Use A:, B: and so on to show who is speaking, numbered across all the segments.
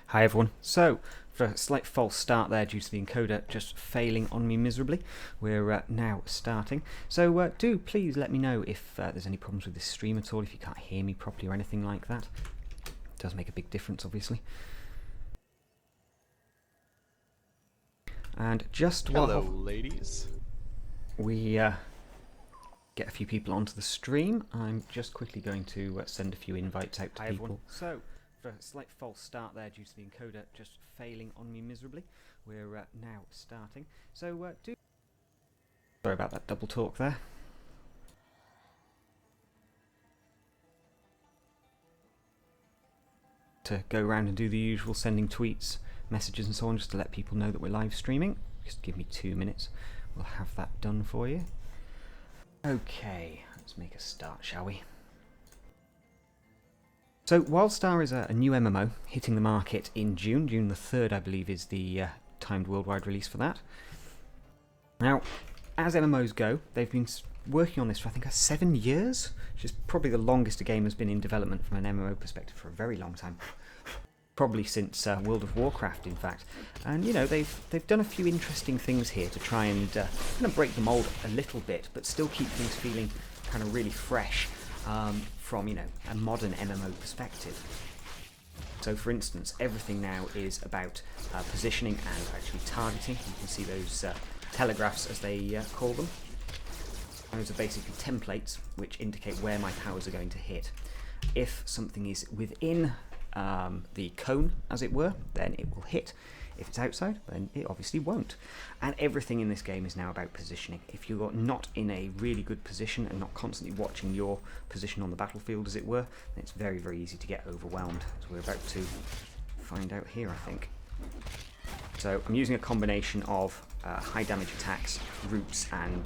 A: Hi everyone. So, for a slight false start there due to the encoder just failing on me miserably, we're now starting. So do please let me know if there's any problems with this stream at all, if you can't hear me properly or anything like that. It does make a big difference, obviously. And just
B: Hello,
A: while
B: ladies.
A: we get a few people onto the stream, I'm just quickly going to send a few invites out to people. Everyone. So, for a slight false start there due to the encoder just failing on me miserably, we're now starting. So do... Sorry about that double talk there. To go around and do the usual, sending tweets, messages and so on, just to let people know that we're live streaming. Just give me 2 minutes, we'll have that done for you. Okay, let's make a start, shall we? So WildStar is a new MMO hitting the market in June. June the 3rd, I believe, is the timed worldwide release for that. Now, as MMOs go, they've been working on this for I think 7 years, which is probably the longest a game has been in development from an MMO perspective for a very long time. Probably since World of Warcraft, in fact. And you know, they've done a few interesting things here to try and kind of break the mold a little bit, but still keep things feeling kind of really fresh from, you know, a modern MMO perspective. So, for instance, everything now is about positioning and actually targeting. You can see those telegraphs, as they call them. Those are basically templates which indicate where my powers are going to hit. If something is within the cone, as it were, then it will hit. If it's outside, then it obviously won't. And everything in this game is now about positioning. If you're not in a really good position and not constantly watching your position on the battlefield, as it were, then it's very, very easy to get overwhelmed, as we're about to find out here, I think. So I'm using a combination of high damage attacks, roots and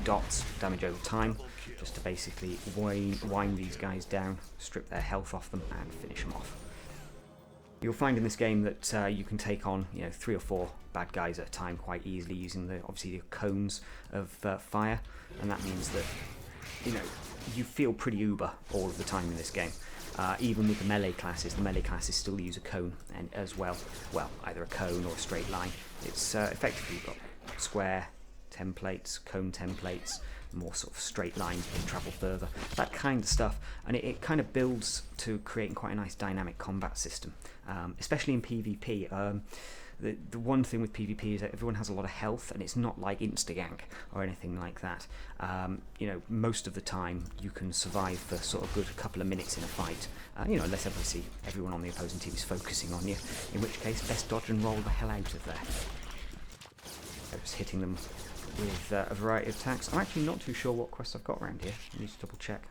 A: dots, damage over time, just to basically wind these guys down, strip their health off them and finish them off. You'll find in this game that you can take on 3 or 4 bad guys at a time quite easily using obviously the cones of fire, and that means that you feel pretty uber all of the time in this game. Even with the melee classes still use a cone and as well, either a cone or a straight line. It's effectively got square templates, cone templates, more sort of straight lines that travel further, that kind of stuff, and it kind of builds to creating quite a nice dynamic combat system, especially in PvP. The one thing with PvP is that everyone has a lot of health, and it's not like insta-gank or anything like that. Most of the time you can survive for sort of a good couple of minutes in a fight, unless obviously everyone on the opposing team is focusing on you, in which case best dodge and roll the hell out of there. Just hitting them with a variety of attacks. I'm actually not too sure what quests I've got around here. I need to double check.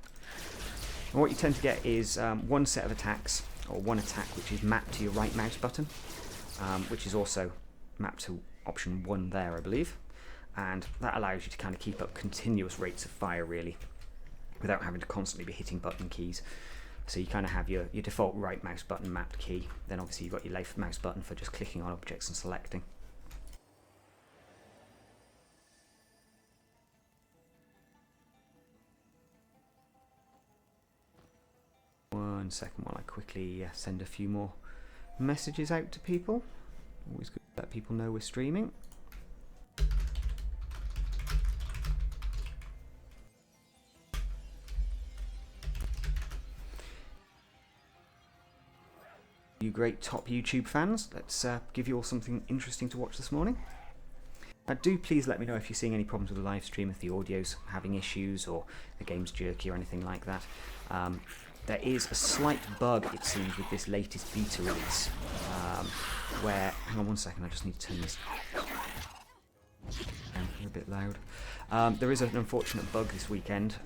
A: And what you tend to get is one set of attacks, or one attack which is mapped to your right mouse button, which is also mapped to option 1 there, I believe. And that allows you to kind of keep up continuous rates of fire, really, without having to constantly be hitting button keys. So you kind of have your default right mouse button mapped key, then obviously you've got your left mouse button for just clicking on objects and selecting. One second while I quickly send a few more messages out to people. Always good to let people know we're streaming. You great top YouTube fans, let's give you all something interesting to watch this morning. Do please let me know if you're seeing any problems with the live stream, if the audio's having issues or the game's jerky or anything like that. There is a slight bug, it seems, with this latest beta release, where... Hang on one second, I just need to turn this down a bit loud. There is an unfortunate bug this weekend,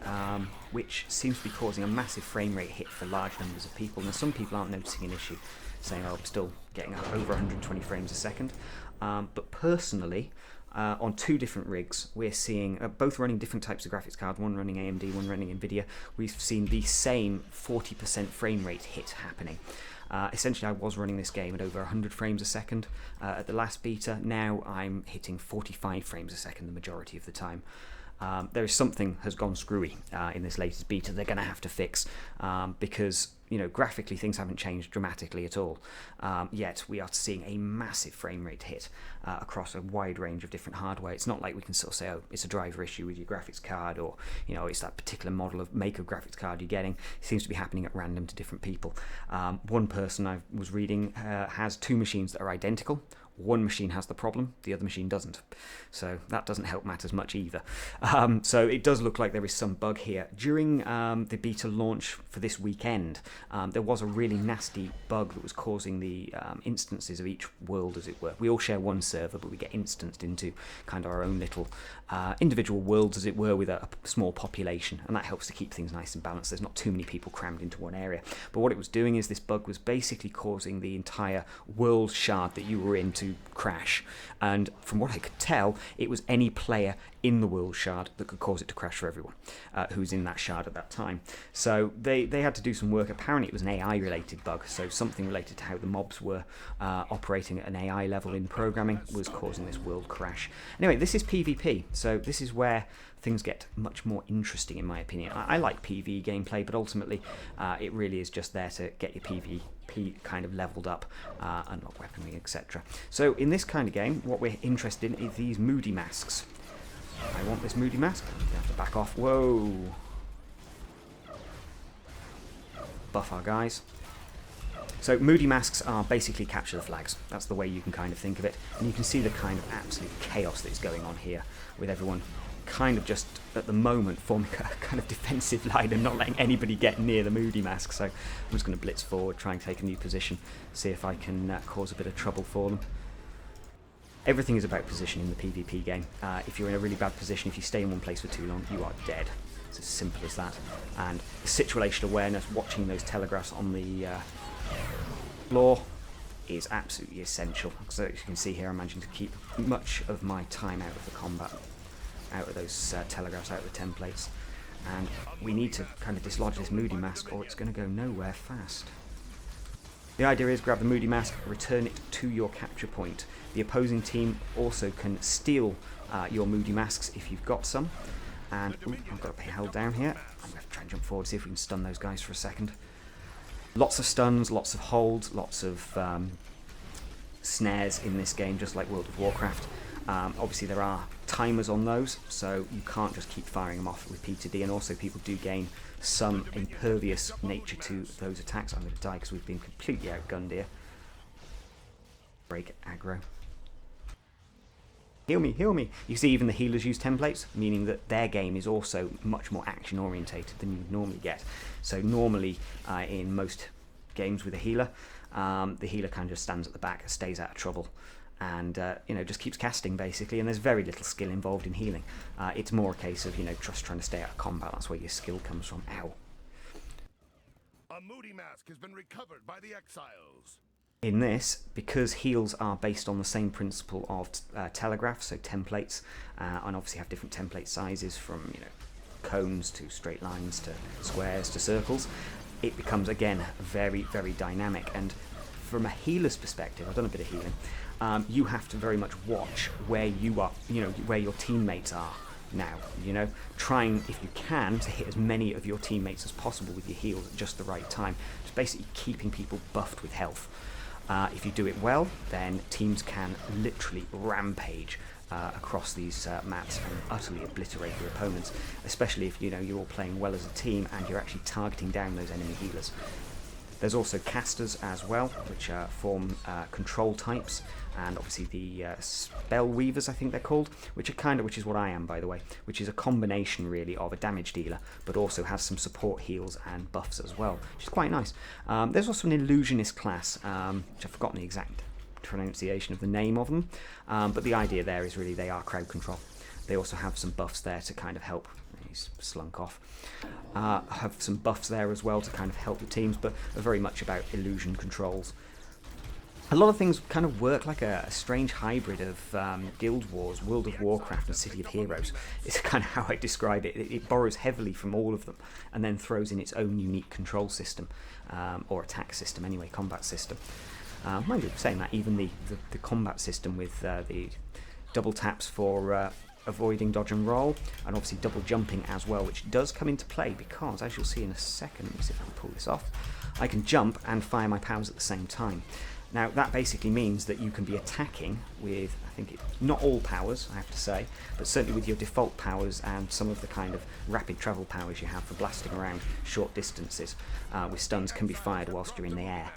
A: which seems to be causing a massive frame rate hit for large numbers of people. Now, some people aren't noticing an issue, saying, oh, I'm still getting over 120 frames a second. But personally, on 2 different rigs, we're seeing, both running different types of graphics cards, one running AMD, one running NVIDIA, we've seen the same 40% frame rate hit happening. Essentially, I was running this game at over 100 frames a second at the last beta. Now I'm hitting 45 frames a second the majority of the time. There is something has gone screwy in this latest beta they're going to have to fix, because graphically things haven't changed dramatically at all, yet we are seeing a massive frame rate hit across a wide range of different hardware. It's not like we can sort of say, oh, it's a driver issue with your graphics card, or it's that particular model of make of graphics card you're getting. It seems to be happening at random to different people. One person I was reading has two machines that are identical. One machine has the problem, the other machine doesn't. So that doesn't help matters much either. So it does look like there is some bug here. During the beta launch for this weekend, there was a really nasty bug that was causing the instances of each world, as it were. We all share one server, but we get instanced into kind of our own little individual worlds, as it were, with a small population, and that helps to keep things nice and balanced. There's not too many people crammed into one area. But what it was doing is this bug was basically causing the entire world shard that you were in to crash, and from what I could tell, it was any player in the world shard that could cause it to crash for everyone who's in that shard at that time. So they had to do some work. Apparently it was an AI related bug, so something related to how the mobs were operating at an AI level in programming was causing this world crash. Anyway, this is PvP, so this is where things get much more interesting in my opinion. I like PvE gameplay, but ultimately it really is just there to get your PvP kind of leveled up, unlock weaponry, etc. So in this kind of game, what we're interested in is these moody masks. I want this moody mask. I have to back off. Whoa! Buff our guys. So moody masks are basically capture the flags. That's the way you can kind of think of it. And you can see the kind of absolute chaos that's going on here, with everyone kind of just at the moment forming a kind of defensive line and not letting anybody get near the moody mask. So I'm just going to blitz forward, try and take a new position, see if I can cause a bit of trouble for them. Everything is about position in the PvP game. If you're in a really bad position, if you stay in one place for too long, you are dead. It's as simple as that. And situational awareness, watching those telegraphs on the floor, is absolutely essential. So as you can see here, I'm managing to keep much of my time out of the combat, out of those telegraphs, out of the templates. And we need to kind of dislodge this moody mask, or it's going to go nowhere fast. The idea is grab the moody mask, return it to your capture point. The opposing team also can steal your moody masks if you've got some. And I've got to be held down here. I'm going to try and jump forward, see if we can stun those guys for a second. Lots of stuns, lots of holds, lots of snares in this game, just like World of Warcraft. Obviously there are timers on those, so you can't just keep firing them off repeatedly, and also people do gain some impervious nature to those attacks. I'm going to die because we've been completely outgunned here. Break aggro. Heal me, heal me. You see even the healers use templates, meaning that their game is also much more action orientated than you would normally get. So normally in most games with a healer, the healer kind of just stands at the back, stays out of trouble, and just keeps casting basically, and there's very little skill involved in healing. It's more a case of just trying to stay out of combat. That's where your skill comes from. Ow.
B: A moody mask has been recovered by the exiles.
A: In this, because heals are based on the same principle of telegraphs, so templates, and obviously have different template sizes from cones to straight lines to squares to circles, it becomes again very, very dynamic. And from a healer's perspective, I've done a bit of healing. You have to very much watch where you are, where your teammates are now. Trying, if you can, to hit as many of your teammates as possible with your heals at just the right time. Just basically keeping people buffed with health. If you do it well, then teams can literally rampage across these maps and utterly obliterate your opponents, especially if you're all playing well as a team and you're actually targeting down those enemy healers. There's also casters as well, which form control types, and obviously the spell weavers, I think they're called, which is what I am, by the way, which is a combination really of a damage dealer, but also has some support heals and buffs as well, which is quite nice. There's also an illusionist class, which I've forgotten the exact pronunciation of the name of them, but the idea there is really they are crowd control. They also have some buffs there to kind of help. He's slunk off. Have some buffs there as well to kind of help the teams, but are very much about illusion controls. A lot of things kind of work like a strange hybrid of Guild Wars, World of Warcraft and City of Heroes. It's kind of how I describe it. It borrows heavily from all of them and then throws in its own unique control system, or attack system anyway, combat system. Mind you, saying that, even the combat system with the double taps for avoiding dodge and roll, and obviously double jumping as well, which does come into play because, as you'll see in a second, let me see if I can pull this off, I can jump and fire my powers at the same time. Now that basically means that you can be attacking with, I think, not all powers, I have to say, but certainly with your default powers and some of the kind of rapid travel powers you have for blasting around short distances with stuns can be fired whilst you're in the air.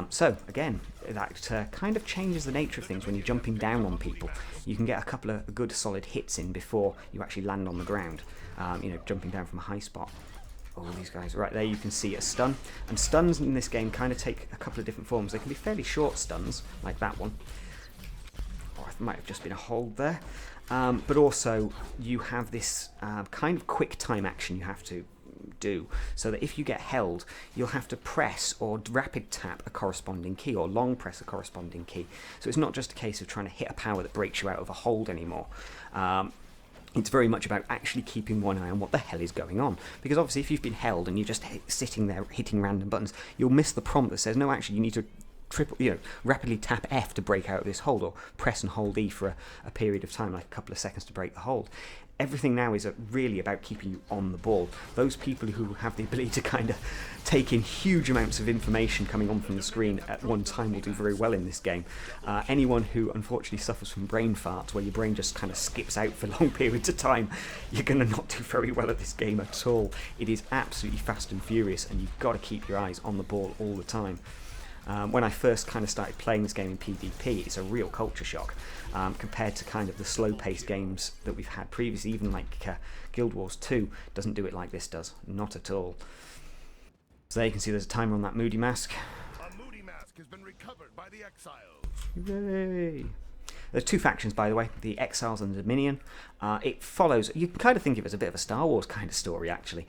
A: So again, that kind of changes the nature of things when you're jumping down on people. You can get a couple of good solid hits in before you actually land on the ground, jumping down from a high spot. All these guys, right there you can see a stun, and stuns in this game kind of take a couple of different forms. They can be fairly short stuns, like that one, or it might have just been a hold there, but also you have this kind of quick time action you have to do, so that if you get held, you'll have to press or rapid tap a corresponding key, or long press a corresponding key. So it's not just a case of trying to hit a power that breaks you out of a hold anymore. It's very much about actually keeping one eye on what the hell is going on. Because obviously if you've been held and you're just sitting there hitting random buttons, you'll miss the prompt that says, no, actually you need to rapidly tap F to break out of this hold, or press and hold E for a period of time, like a couple of seconds to break the hold. Everything now is really about keeping you on the ball. Those people who have the ability to kind of take in huge amounts of information coming on from the screen at one time will do very well in this game. Anyone who unfortunately suffers from brain farts, where your brain just kind of skips out for long periods of time, you're going to not do very well at this game at all. It is absolutely fast and furious, and you've got to keep your eyes on the ball all the time. When I first kind of started playing this game in PvP, it's a real culture shock compared to kind of the slow-paced games that we've had previously. Even like Guild Wars 2 doesn't do it like this does, not at all. So there you can see there's a timer on that Moody Mask.
B: A Moody Mask has been recovered by the exiles.
A: Hooray! There's two factions, by the way, the Exiles and the Dominion. It follows, you can kind of think of it as a bit of a Star Wars kind of story, actually.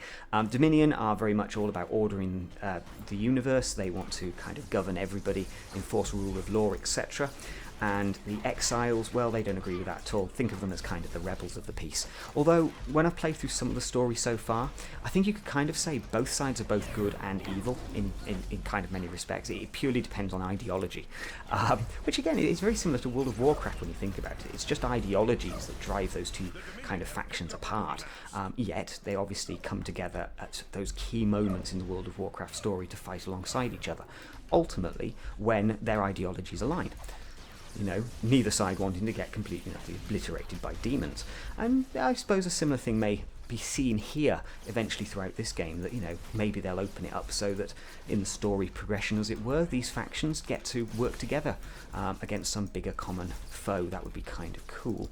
A: Dominion are very much all about ordering the universe. They want to kind of govern everybody, enforce rule of law, etc. And the Exiles, well, they don't agree with that at all. Think of them as kind of the rebels of the peace. Although, when I've played through some of the story so far, I think you could kind of say both sides are both good and evil in kind of many respects. It purely depends on ideology. Which, again, is very similar to World of Warcraft when you think about it. It's just ideologies that drive those two kind of factions apart. Yet, they obviously come together at those key moments in the World of Warcraft story to fight alongside each other. Ultimately, when their ideologies align. Neither side wanting to get completely obliterated by demons. And I suppose a similar thing may be seen here eventually throughout this game, that, maybe they'll open it up so that in the story progression, as it were, these factions get to work together against some bigger common foe. That would be kind of cool.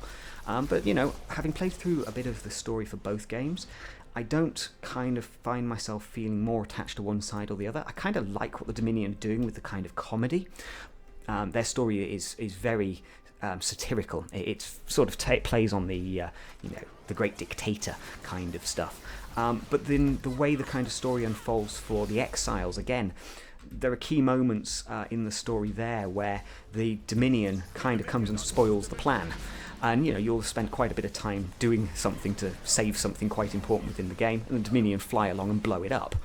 A: But, having played through a bit of the story for both games, I don't kind of find myself feeling more attached to one side or the other. I kind of like what the Dominion are doing with the kind of comedy. Their story is very satirical. It sort of plays on the the great dictator kind of stuff. But then the way the kind of story unfolds for the Exiles, again, there are key moments in the story there where the Dominion kind of comes and spoils the plan. And you'll spend quite a bit of time doing something to save something quite important within the game, and the Dominion fly along and blow it up.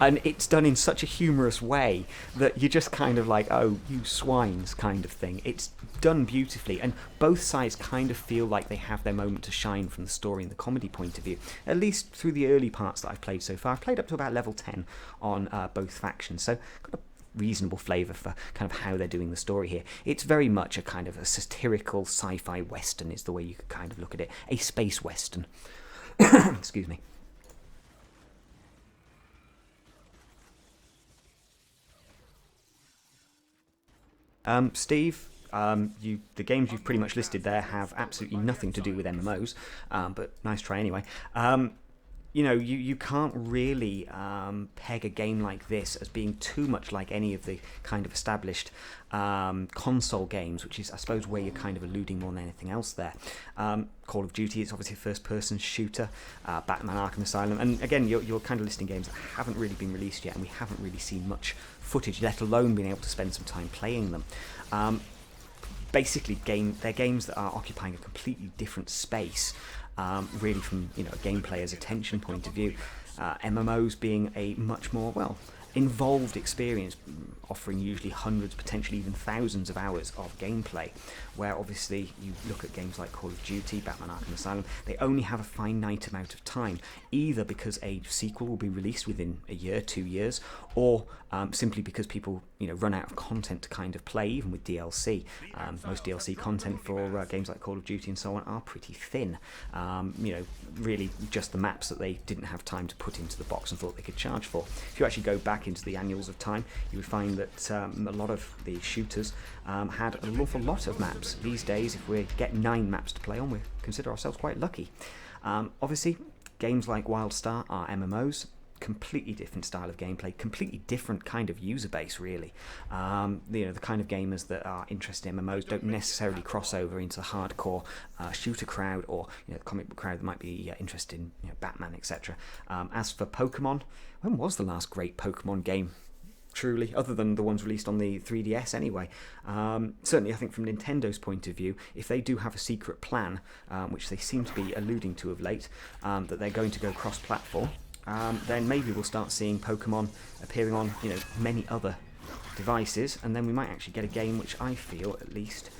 A: And it's done in such a humorous way that you're just kind of like, oh, you swines kind of thing. It's done beautifully, and both sides kind of feel like they have their moment to shine from the story and the comedy point of view, at least through the early parts that I've played so far. I've played up to about level 10 on both factions, so got a reasonable flavour for kind of how they're doing the story here. It's very much a kind of a satirical sci-fi western is the way you could kind of look at it. A space western. Excuse me. Steve, the games you've pretty much listed there have absolutely nothing to do with MMOs, but nice try anyway. You can't really peg a game like this as being too much like any of the kind of established console games, which is, I suppose, where you're kind of alluding more than anything else there. Call of Duty, it's obviously a first-person shooter, Batman Arkham Asylum, and again, you're kind of listing games that haven't really been released yet, and we haven't really seen much footage, let alone being able to spend some time playing them. Basically, they're games that are occupying a completely different space, really from a game player's attention point of view. MMOs being a much more, involved experience, offering usually hundreds, potentially even thousands of hours of gameplay, where obviously you look at games like Call of Duty, Batman Arkham Asylum, they only have a finite amount of time, either because a sequel will be released within a year, 2 years, or simply because people run out of content to kind of play, even with DLC. Most DLC content for games like Call of Duty and so on are pretty thin. Really just the maps that they didn't have time to put into the box and thought they could charge for. If you actually go back into the annuals of time, you would find that a lot of the shooters had an awful lot of maps. These days, if we get 9 maps to play on, we consider ourselves quite lucky. Obviously, games like WildStar are MMOs, completely different style of gameplay, completely different kind of user base, really. The kind of gamers that are interested in MMOs don't necessarily cross over into the hardcore shooter crowd, or the comic book crowd that might be interested in Batman, etc. As for Pokemon, when was the last great Pokemon game? Truly, other than the ones released on the 3DS anyway. Certainly, I think from Nintendo's point of view, if they do have a secret plan, which they seem to be alluding to of late, that they're going to go cross-platform, then maybe we'll start seeing Pokemon appearing on many other devices, and then we might actually get a game which I feel, at least,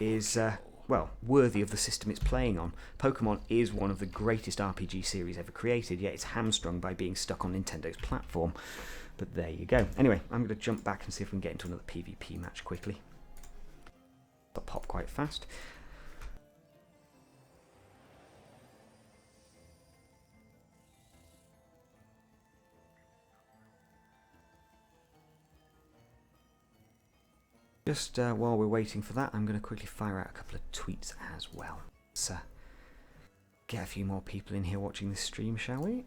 A: is worthy of the system it's playing on. Pokemon is one of the greatest RPG series ever created, yet it's hamstrung by being stuck on Nintendo's platform. But there you go. Anyway, I'm going to jump back and see if we can get into another PvP match quickly. They'll pop quite fast. Just while we're waiting for that, I'm going to quickly fire out a couple of tweets as well. Let's get a few more people in here watching this stream, shall we?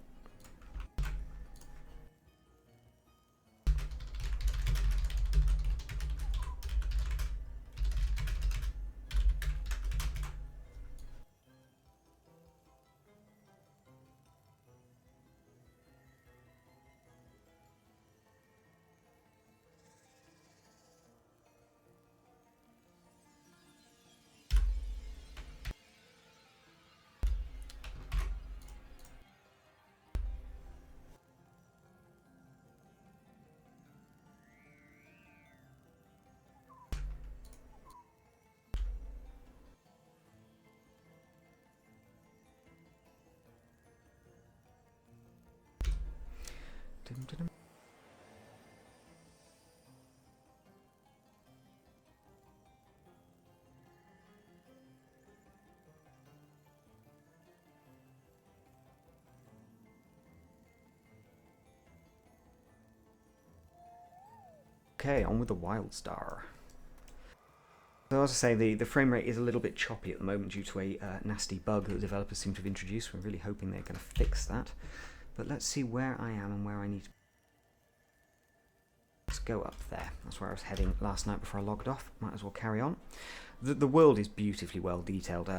A: Okay, on with the WildStar. So as I say, the frame rate is a little bit choppy at the moment due to a nasty bug that the developers seem to have introduced. We're really hoping they're going to fix that. But let's see where I am and where I need to... Let's go up there. That's where I was heading last night before I logged off. Might as well carry on. The world is beautifully well detailed,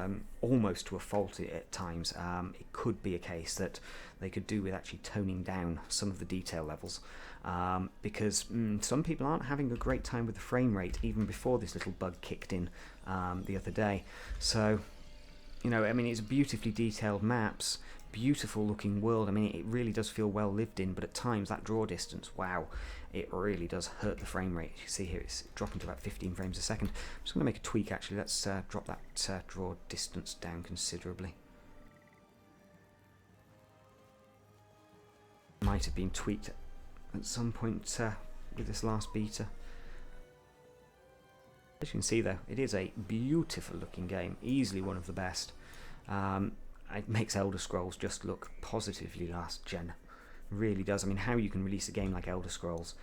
A: almost to a fault at times. It could be a case that they could do with actually toning down some of the detail levels, because some people aren't having a great time with the frame rate even before this little bug kicked in the other day. So, it's beautifully detailed maps, beautiful looking world. It really does feel well lived in, but at times that draw distance, wow, it really does hurt the frame rate. As you can see here, it's dropping to about 15 frames a second. I'm just going to make a tweak actually. Let's drop that draw distance down considerably. Might have been tweaked at some point with this last beta. As you can see though, it is a beautiful looking game, easily one of the best. It makes Elder Scrolls just look positively last gen. Really does. How you can release a game like Elder Scrolls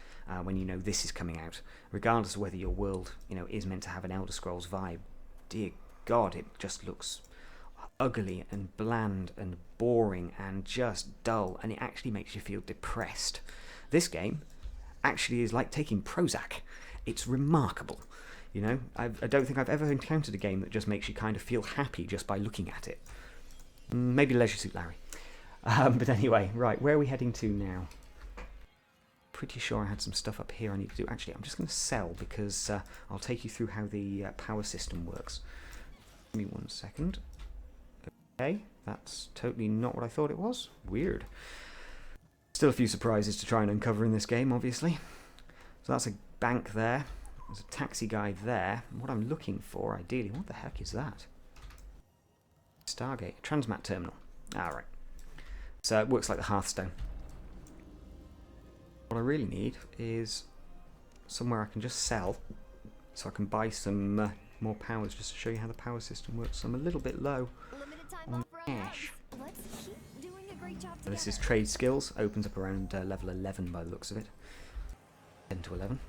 A: when you know this is coming out, regardless of whether your world is meant to have an Elder Scrolls vibe. Dear God, it just looks ugly and bland and boring and just dull, and it actually makes you feel depressed. This game actually is like taking Prozac. It's remarkable. I don't think I've ever encountered a game that just makes you kind of feel happy just by looking at it. Maybe Leisure Suit Larry. But anyway, right, where are we heading to now? Pretty sure I had some stuff up here I need to do. Actually, I'm just going to sell because I'll take you through how the power system works. Give me 1 second. Okay, that's totally not what I thought it was. Weird. Still a few surprises to try and uncover in this game, obviously. So that's a bank there. There's a taxi guy there. What I'm looking for, ideally, what the heck is that? Stargate, Transmat Terminal. Alright. So it works like the Hearthstone. What I really need is somewhere I can just sell, so I can buy some more powers, just to show you how the power system works. So I'm a little bit low on cash. So this is trade skills, opens up around level 11 by the looks of it. 10 to 11.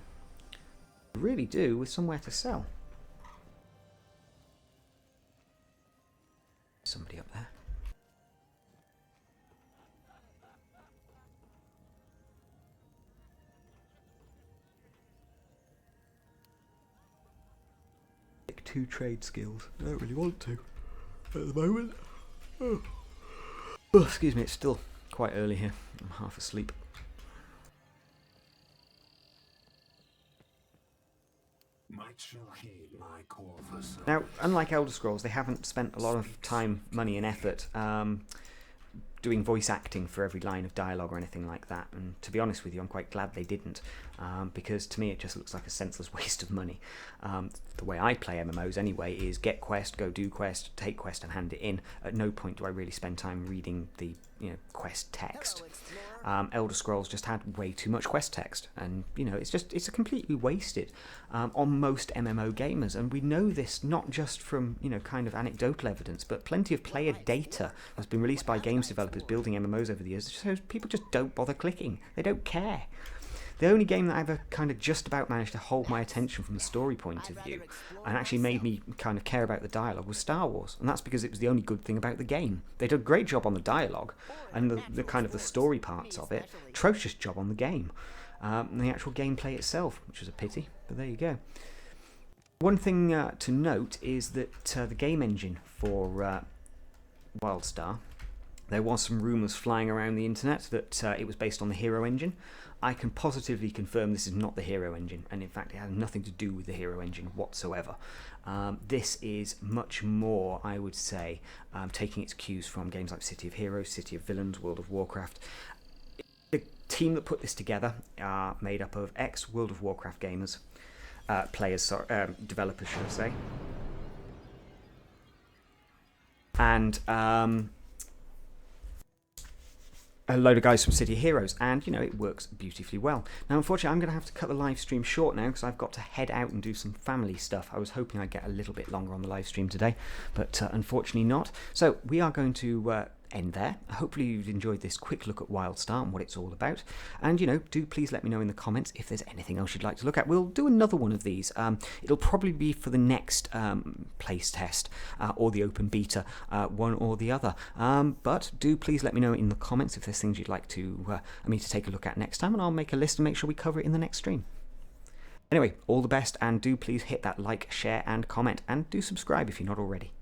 A: I really do with somewhere to sell. Somebody up there. Pick 2 trade skills. I don't really want to at the moment. Oh, excuse me, it's still quite early here. I'm half asleep. Now, unlike Elder Scrolls, they haven't spent a lot of time, money and effort doing voice acting for every line of dialogue or anything like that, and to be honest with you, I'm quite glad they didn't, because to me it just looks like a senseless waste of money. The way I play MMOs anyway is get quest, go do quest, take quest and hand it in. At no point do I really spend time reading the quest text. Elder Scrolls just had way too much quest text, and it's completely wasted on most MMO gamers, and we know this not just from kind of anecdotal evidence, but plenty of player data has been released by games developers building MMOs over the years. So people just don't bother clicking. They don't care. The only game that ever kind of just about managed to hold my attention from the story point of view and actually made me kind of care about the dialogue was Star Wars, and that's because it was the only good thing about the game. They did a great job on the dialogue and the kind of the story parts of it, atrocious job on the game and the actual gameplay itself, which was a pity, but there you go. One thing to note is that the game engine for WildStar, there was some rumours flying around the internet that it was based on the Hero engine. I can positively confirm this is not the Hero engine, and in fact it has nothing to do with the Hero engine whatsoever. This is much more, I would say, taking its cues from games like City of Heroes, City of Villains, World of Warcraft. The team that put this together are made up of ex-World of Warcraft gamers, developers should I say, and a load of guys from City of Heroes, and it works beautifully well. Now unfortunately I'm going to have to cut the live stream short now because I've got to head out and do some family stuff. I was hoping I'd get a little bit longer on the live stream today, but unfortunately not. So we are going to end there. Hopefully you've enjoyed this quick look at WildStar and what it's all about, and do please let me know in the comments if there's anything else you'd like to look at. We'll do another one of these. It'll probably be for the next place test or the open beta, one or the other, but do please let me know in the comments if there's things you'd like to me to take a look at next time, and I'll make a list and make sure we cover it in the next stream. Anyway, all the best, and do please hit that like, share and comment, and do subscribe if you're not already.